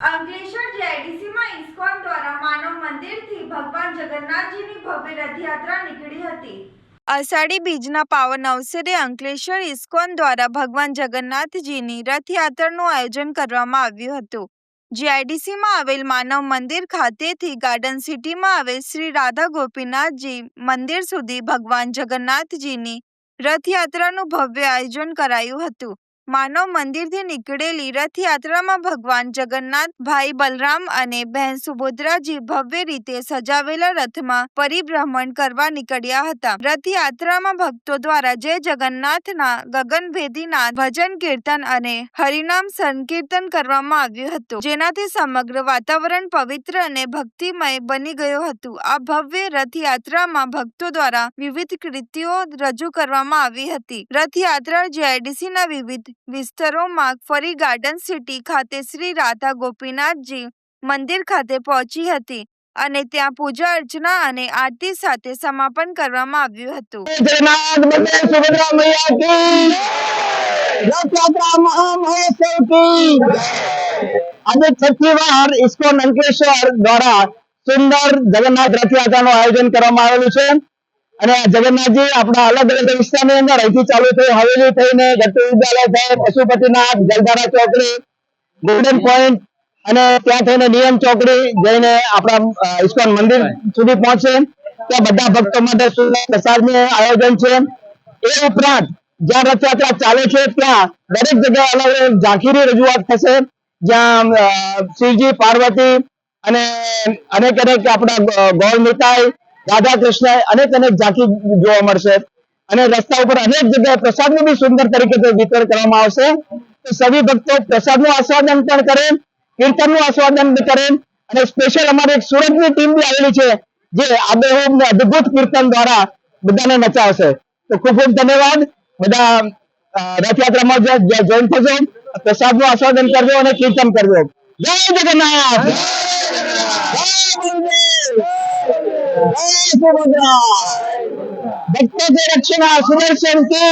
Ankleshwar જીઆઈડીસીમાં ISKCON દ્વારા માનવ મંદિરથી ભગવાન જગન્નાથજીની ભવ્ય રથયાત્રા નીકળી હતી। અષાઢી બીજના પાવન અવસરે અંકલેશ્વર ઇસ્કોન દ્વારા ભગવાન જગન્નાથજીની રથયાત્રાનું આયોજન કરવામાં આવ્યું હતું। જીઆઈડીસીમાં આવેલ માનવ મંદિર ખાતેથી ગાર્ડન સિટીમાં આવેલ શ્રી રાધા ગોપીનાથજી મંદિર સુધી ભગવાન જગન્નાથજીની રથયાત્રાનું ભવ્ય આયોજન કરાયું હતું। માનવ મંદિરથી નીકળેલી રથયાત્રામાં ભગવાન જગન્નાથ, ભાઈ બલરામ અને બહેન સુભદ્રાજી ભવ્ય રીતે સજાવેલા રથમાં પરિભ્રમણ કરવા નીકળ્યા હતા। રથયાત્રામાં ભક્તો દ્વારા જય જગન્નાથના ગગનભેદી નાદ, ભજન કીર્તન અને હરિનામ સંકીર્તન કરવામાં આવ્યું હતું, જેનાથી સમગ્ર વાતાવરણ પવિત્ર અને ભક્તિમય બની ગયું હતું। આ ભવ્ય રથયાત્રામાં ભક્તો દ્વારા વિવિધ કૃતિઓ રજૂ કરવામાં આવી હતી। રથયાત્રા જીઆઈડીસીના વિવિધ વિસ્તારોમાં ફરી ગાર્ડન સિટી ખાતે શ્રી રાધા ગોપીનાથજી મંદિર ખાતે પહોંચી હતી અને ત્યાં પૂજા અર્ચના અને આરતી સાથે સમાપન કરવામાં આવ્યું હતું। આજે છઠ્ઠી વાર ઇસ્કોન અંકલેશ્વર દ્વારા સુંદર જગન્નાથ રથયાત્રાનું આયોજન કરવામાં આવેલું છે અને જગન્નાથજી આપણા અલગ અલગ વિસ્તારની અંદર અહીંથી ચાલુ થઈ હવેલી થઈને ગટ્ટુ વિદ્યાલય થઈ પશુપતિનાથ, જલધારા ચોકડી, ગોલ્ડન પોઈન્ટ અને ત્યાં થઈને નિયમ ચોકડી જઈને આપણા ઇસ્કોન મંદિર સુધી પહોંચે। ત્યાં બધા ભક્તો માટે સુંદર પ્રસાદનું આયોજન છે। એ ઉપરાંત જ્યાં રથયાત્રા ચાલે છે ત્યાં દરેક જગ્યાએ અલગ અલગ ઝાંખીની રજૂઆત થશે, જ્યાં શિવજી, પાર્વતી અને અનેક આપણા ગૌર નિતાઈ, રાધા કૃષ્ણ અનેક ઝાંખી જોવા મળશે અને રસ્તા ઉપર અનેક જગ્યાએ પ્રસાદનું બી સુંદર તરીકે વિતરણ કરવામાં આવશે। તો સभी ભક્તો પ્રસાદનું આસ્વાદન પણ કરે, કીર્તનનું આસ્વાદન બી કરે અને સ્પેશિયલ અમારી એક સુરતની ટીમ બી આવેલી છે જે આબેહૂબ ને અદ્ભુત કીર્તન દ્વારા બધાને નચાવશે। તો ખૂબ ખૂબ ધન્યવાદ। બધા રથયાત્રામાં જોઈન થજો, પ્રસાદનું આસ્વાદન કરજો અને કીર્તન કરજો। જય જગન્નાથ, भक्तों के रक्षणा सुदर्शन की।